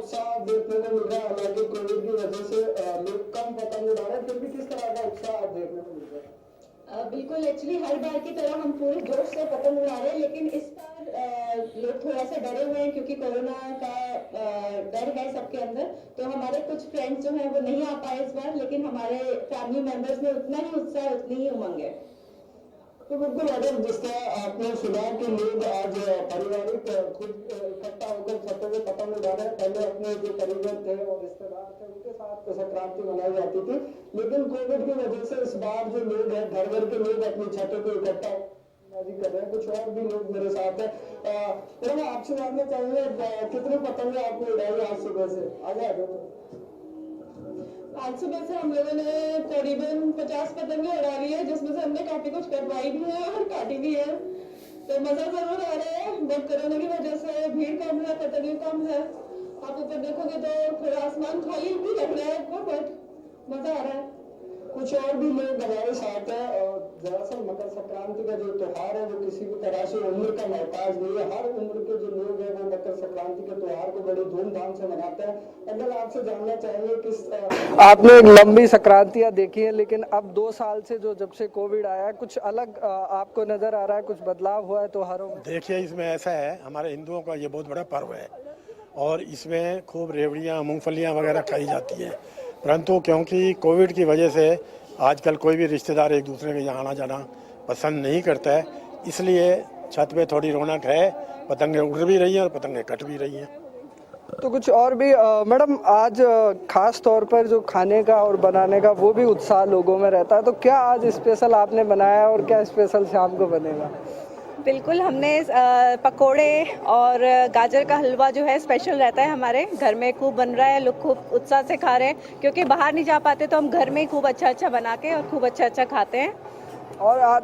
उत्साह देखने को मिल रहा है। हालांकि कोविड की वजह से लोग कम पतंग उड़ा रहे हैं, फिर भी किस तरह का उत्साह देखने को मिल रहा है? बिल्कुल, एक्चुअली हर बार की तरह हम पूरे जोश से पतंग उड़ा रहे हैं, लेकिन इस बार लोग थोड़ा सा डरे हुए हैं क्योंकि कोरोना का डर है सबके अंदर। तो हमारे कुछ फ्रेंड्स जो हैं वो नहीं आ पाए इस बार, लेकिन हमारे फैमिली मेंबर्स में उतना ही उत्साह, उतनी ही उमंग है। तो बिल्कुल, अगर जिस तरह आपने सुना कि लोग आज पारिवारिक खुद इकट्ठा होकर छतों पे पतंग उड़ा रहे हैं, पहले अपने जो परिवार थे और रिश्तेदार थे उनके साथ संक्रांति मनाई जाती थी, लेकिन कोविड की वजह से इस बार जो लोग हैं घर घर के लोग अपनी छतों पे इकट्ठा कर रहे हैं। कुछ और भी लोग मेरे साथ है। मैं आपसे जानना चाहूंगा कितनी पतंगे आपने उड़ाई आज सुबह से? आगे आ जाओ। आज सुबह से हम लोगों ने करीबन 50 पतंगे उड़ा ली है, जिसमें से हमने काफी कुछ कटवाई भी है और काटी भी है। तो मजा जरूर आ रहा है, बट कोरोना की वजह से भीड़ कम है, पतंगे कम है। आप ऊपर देखोगे तो थोड़ा आसमान खाली भी लग रहा है, बट मजा आ रहा है। कुछ और भी लोग हमारे साथ है। और दरअसल मकर संक्रांति का जो त्योहार है वो किसी भी तरह से उम्र का मोहताज नहीं है। हर उम्र के जो लोग हैं वो मकर संक्रांति के त्योहार को बड़ी धूमधाम से मनाते हैं। अगर आपसे जानना चाहिए किस आपने एक लंबी संक्रांतियां देखी है, लेकिन अब 2 साल से जब से कोविड आया है, कुछ अलग आपको नजर आ रहा है? कुछ बदलाव हुआ है त्योहारों में? देखिए, इसमें ऐसा है, हमारे हिंदुओं का ये बहुत बड़ा पर्व है और इसमें खूब रेवड़ियाँ मूंगफलियाँ वगैरह खाई जाती हैं। परंतु क्योंकि कोविड की वजह से आजकल कोई भी रिश्तेदार एक दूसरे के यहाँ आना जाना पसंद नहीं करता है, इसलिए छत पे थोड़ी रौनक है। पतंगे उड़ भी रही हैं और पतंगे कट भी रही हैं। तो कुछ और भी मैडम, आज खास तौर पर जो खाने का और बनाने का वो भी उत्साह लोगों में रहता है, तो क्या आज स्पेशल आपने बनाया और क्या स्पेशल शाम को बनेगा? बिल्कुल, हमने पकोड़े और गाजर का हलवा जो है स्पेशल रहता है, हमारे घर में खूब बन रहा है। लोग खूब उत्साह से खा रहे हैं क्योंकि बाहर नहीं जा पाते, तो हम घर में ही खूब अच्छा बना के और खूब अच्छा खाते हैं। और आज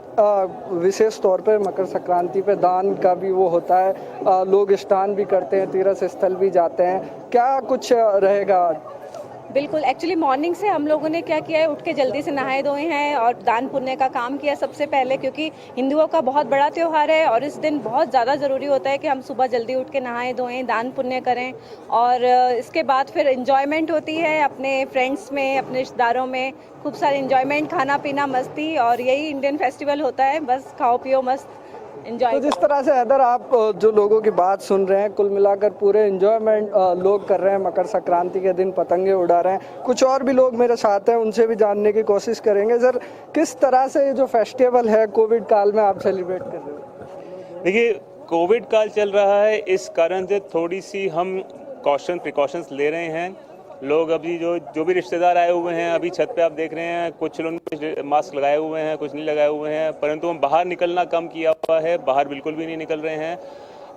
विशेष तौर पर मकर संक्रांति पे दान का भी वो होता है, लोग स्नान भी करते हैं, तीर्थ स्थल भी जाते हैं, क्या कुछ रहेगा? बिल्कुल, एक्चुअली मॉर्निंग से हम लोगों ने क्या किया है, उठ के जल्दी से नहाए धोए हैं और दान पुण्य का काम किया सबसे पहले, क्योंकि हिंदुओं का बहुत बड़ा त्यौहार है और इस दिन बहुत ज़्यादा ज़रूरी होता है कि हम सुबह जल्दी उठ के नहाए धोएं, दान पुण्य करें। और इसके बाद फिर एंजॉयमेंट होती है अपने फ्रेंड्स में, अपने रिश्तेदारों में, खूब सारे एंजॉयमेंट, खाना पीना, मस्ती, और यही इंडियन फेस्टिवल होता है। बस खाओ पियो मस्त एंजॉय। तो जिस तरह से हैदर आप जो लोगों की बात सुन रहे हैं, कुल मिलाकर पूरे एंजॉयमेंट लोग कर रहे हैं, मकर संक्रांति के दिन पतंगे उड़ा रहे हैं। कुछ और भी लोग मेरे साथ हैं, उनसे भी जानने की कोशिश करेंगे। सर, किस तरह से ये जो फेस्टिवल है कोविड काल में आप सेलिब्रेट कर रहे हो? देखिए, कोविड काल चल रहा है, इस कारण से थोड़ी सी हम प्रिकॉशंस ले रहे हैं। लोग अभी जो भी रिश्तेदार आए हुए हैं, अभी छत पे आप देख रहे हैं, कुछ लोग मास्क लगाए हुए हैं, कुछ नहीं लगाए हुए हैं, परंतु हम बाहर निकलना कम किया हुआ है, बाहर बिल्कुल भी नहीं निकल रहे हैं।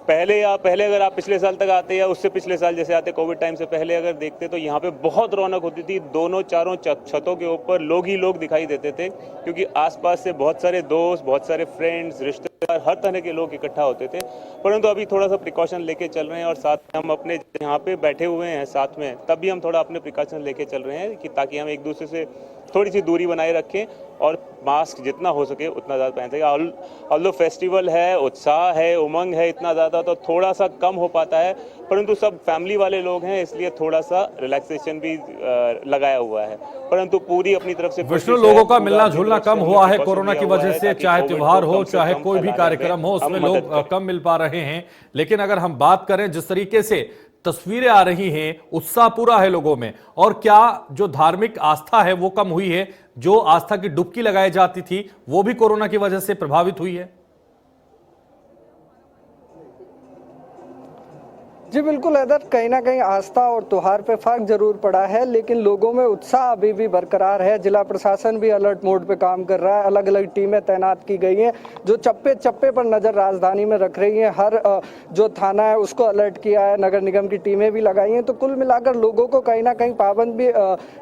पहले अगर आप पिछले साल तक आते या उससे पिछले साल जैसे आते, कोविड टाइम से पहले अगर देखते, तो यहाँ पे बहुत रौनक होती थी। दोनों चारों छतों के ऊपर लोग ही लोग दिखाई देते थे, क्योंकि आसपास से बहुत सारे दोस्त, बहुत सारे फ्रेंड्स, रिश्तेदार, हर तरह के लोग इकट्ठा होते थे। परंतु अभी थोड़ा सा प्रिकॉशन लेके चल रहे हैं और साथ में हम अपने यहाँ पे बैठे हुए हैं साथ में, तब भी हम थोड़ा अपने प्रिकॉशन लेके चल रहे हैं कि ताकि हम एक दूसरे से थोड़ी सी दूरी बनाए रखें और मास्क जितना हो सके उतना ज़्यादा पहन सके। ऑल्दो फेस्टिवल है, उत्साह है, उमंग है इतना ज़्यादा, तो थोड़ा सा कम हो पाता है, परंतु सब फैमिली वाले लोग हैं, इसलिए थोड़ा सा रिलैक्सेशन भी लगाया हुआ है। परंतु पूरी अपनी तरफ से विष्णु, लोगों का मिलना जुलना कम हुआ है कोरोना की वजह से, चाहे त्योहार हो चाहे कोई भी कार्यक्रम हो, उसमें लोग कम मिल पा रहे हैं। लेकिन अगर हम बात करें जिस तरीके से तस्वीरें आ रही हैं, उत्साह पूरा है लोगों में, और क्या जो धार्मिक आस्था है वो कम हुई है? जो आस्था की डुबकी लगाई जाती थी वो भी कोरोना की वजह से प्रभावित हुई है? जी बिल्कुल हैदर, कहीं ना कहीं आस्था और त्योहार पे फर्क जरूर पड़ा है, लेकिन लोगों में उत्साह अभी भी बरकरार है। जिला प्रशासन भी अलर्ट मोड पे काम कर रहा है, अलग अलग टीमें तैनात की गई हैं जो चप्पे चप्पे पर नजर राजधानी में रख रही हैं। हर जो थाना है उसको अलर्ट किया है, नगर निगम की टीमें भी लगाई हैं। तो कुल मिलाकर लोगों को कहीं ना कहीं पाबंद भी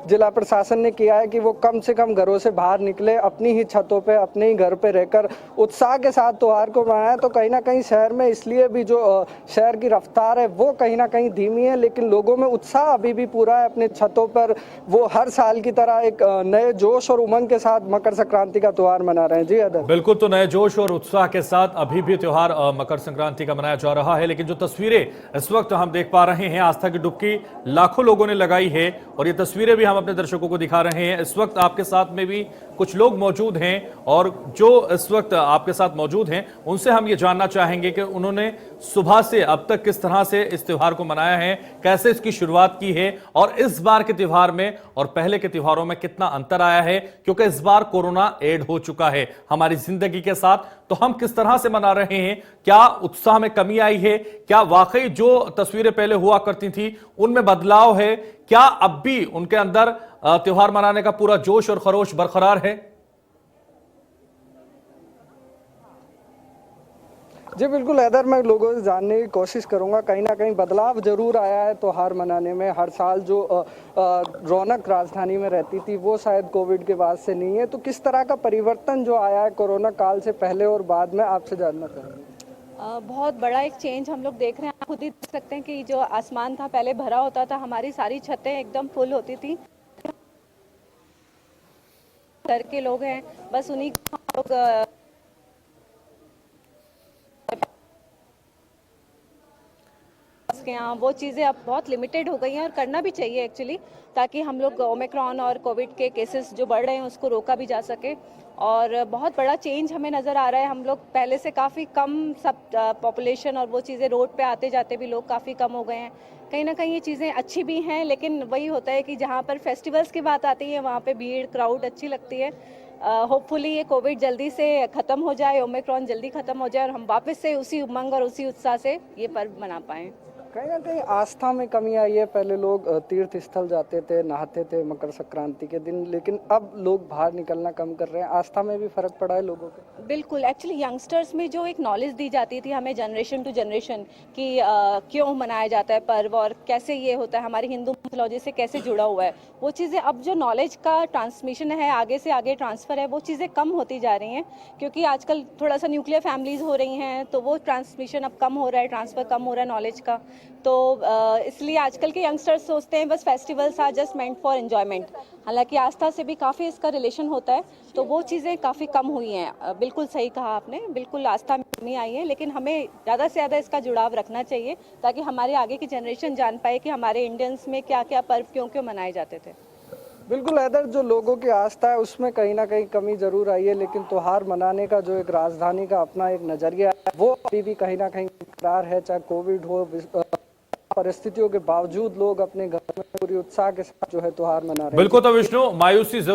जिला प्रशासन ने किया है कि वो कम से कम घरों से बाहर निकले, अपनी ही छतों पर, अपने ही घर पर रहकर उत्साह के साथ त्योहार को मनाएं। तो कहीं ना कहीं शहर में इसलिए भी जो शहर की रफ्तार है वो कहीं ना कहीं धीमी है, लेकिन लोगों में उत्साह अभी भी पूरा है। अपने छतों पर वो हर साल की तरह एक नए जोश और उमंग के साथ मकर संक्रांति का त्योहार मना रहे हैं। जी अदर, बिल्कुल, तो नए जोश और उत्साह के साथ अभी भी त्योहार मकर संक्रांति का मनाया जा रहा है। लेकिन जो तस्वीरें इस वक्त हम देख पा रहे हैं, आस्था की डुबकी लाखों लोगों ने लगाई है और ये तस्वीरें भी हम अपने दर्शकों को दिखा रहे हैं। इस वक्त आपके साथ में भी कुछ लोग मौजूद हैं और जो इस वक्त आपके साथ मौजूद हैं उनसे हम ये जानना चाहेंगे कि उन्होंने सुबह से अब तक किस तरह से इस त्योहार को मनाया है, कैसे इसकी शुरुआत की है और इस बार के त्योहार में और पहले के त्योहारों में कितना अंतर आया है, क्योंकि इस बार कोरोना ऐड हो चुका है हमारी जिंदगी के साथ। तो हम किस तरह से मना रहे हैं, क्या उत्साह में कमी आई है, क्या वाकई जो तस्वीरें पहले हुआ करती थी उनमें बदलाव है, क्या अब भी उनके अंदर त्योहार मनाने का पूरा जोश और खरोश बरकरार है? जी बिल्कुल हैदर, मैं लोगों से जानने की कोशिश करूंगा। कहीं ना कहीं बदलाव जरूर आया है त्योहार मनाने में। हर साल जो रौनक राजधानी में रहती थी वो शायद कोविड के बाद से नहीं है। तो किस तरह का परिवर्तन जो आया है कोरोना काल से पहले और बाद में, आपसे जानना चाहेंगे। बहुत बड़ा एक चेंज हम लोग देख रहे हैं। आप खुद ही देख सकते हैं कि जो आसमान था पहले भरा होता था, हमारी सारी छतें एकदम फुल होती थी। घर के लोग हैं, बस उन्हीं को हम लोग के यहाँ वो चीज़ें अब बहुत लिमिटेड हो गई हैं और करना भी चाहिए एक्चुअली, ताकि हम लोग ओमिक्रॉन और कोविड के केसेस जो बढ़ रहे हैं उसको रोका भी जा सके। और बहुत बड़ा चेंज हमें नज़र आ रहा है। हम लोग पहले से काफ़ी कम सब पॉपुलेशन और वो चीज़ें रोड पे आते जाते भी लोग काफ़ी कम हो गए हैं। कहीं ना कहीं ये चीज़ें अच्छी भी हैं, लेकिन वही होता है कि जहाँ पर फेस्टिवल्स की बात आती है वहाँ पे भीड़ क्राउड अच्छी लगती है। होपफुली ये कोविड जल्दी से ख़त्म हो जाए, ओमिक्रॉन जल्दी ख़त्म हो जाए और हम वापस से उसी उमंग और उसी उत्साह से ये पर्व मना पाएँ। कहीं ना कहीं आस्था में कमी आई है। पहले लोग तीर्थ स्थल जाते थे, नहाते थे मकर संक्रांति के दिन, लेकिन अब लोग बाहर निकलना कम कर रहे हैं। आस्था में भी फर्क पड़ा है लोगों को। बिल्कुल, एक्चुअली यंगस्टर्स में जो एक नॉलेज दी जाती थी हमें जनरेशन टू जनरेशन कि क्यों मनाया जाता है पर्व और कैसे ये होता है, हमारी हिंदू मिथोलॉजी से कैसे जुड़ा हुआ है, वो चीज़ें अब जो नॉलेज का ट्रांसमिशन है, आगे से आगे ट्रांसफ़र है, वो चीज़ें कम होती जा रही हैं। क्योंकि आजकल थोड़ा सा न्यूक्लियर फैमिलीज़ हो रही हैं, तो वो ट्रांसमिशन अब कम हो रहा है, ट्रांसफ़र कम हो रहा है नॉलेज का। तो इसलिए आजकल के यंगस्टर्स सोचते हैं बस festivals are just meant for enjoyment. हालांकि आस्था से भी काफ़ी इसका रिलेशन होता है, तो वो चीज़ें काफ़ी कम हुई हैं। बिल्कुल सही कहा आपने, बिल्कुल आस्था में कमी आई है, लेकिन हमें ज़्यादा से ज़्यादा इसका जुड़ाव रखना चाहिए ताकि हमारे आगे की जनरेशन जान पाए कि हमारे इंडियंस में क्या क्या पर्व क्यों क्यों मनाए जाते थे। बिल्कुल हैदर, जो लोगों की आस्था है उसमें कहीं ना कहीं कमी जरूर आई है, लेकिन त्योहार मनाने का जो एक राजधानी का अपना एक नजरिया है वो अभी भी कहीं ना कहीं बरकरार है। चाहे कोविड हो, परिस्थितियों के बावजूद लोग अपने घर में पूरी उत्साह के साथ जो है त्योहार मना रहे हैं। बिल्कुल, तो विष्णु, मायूसी जरूर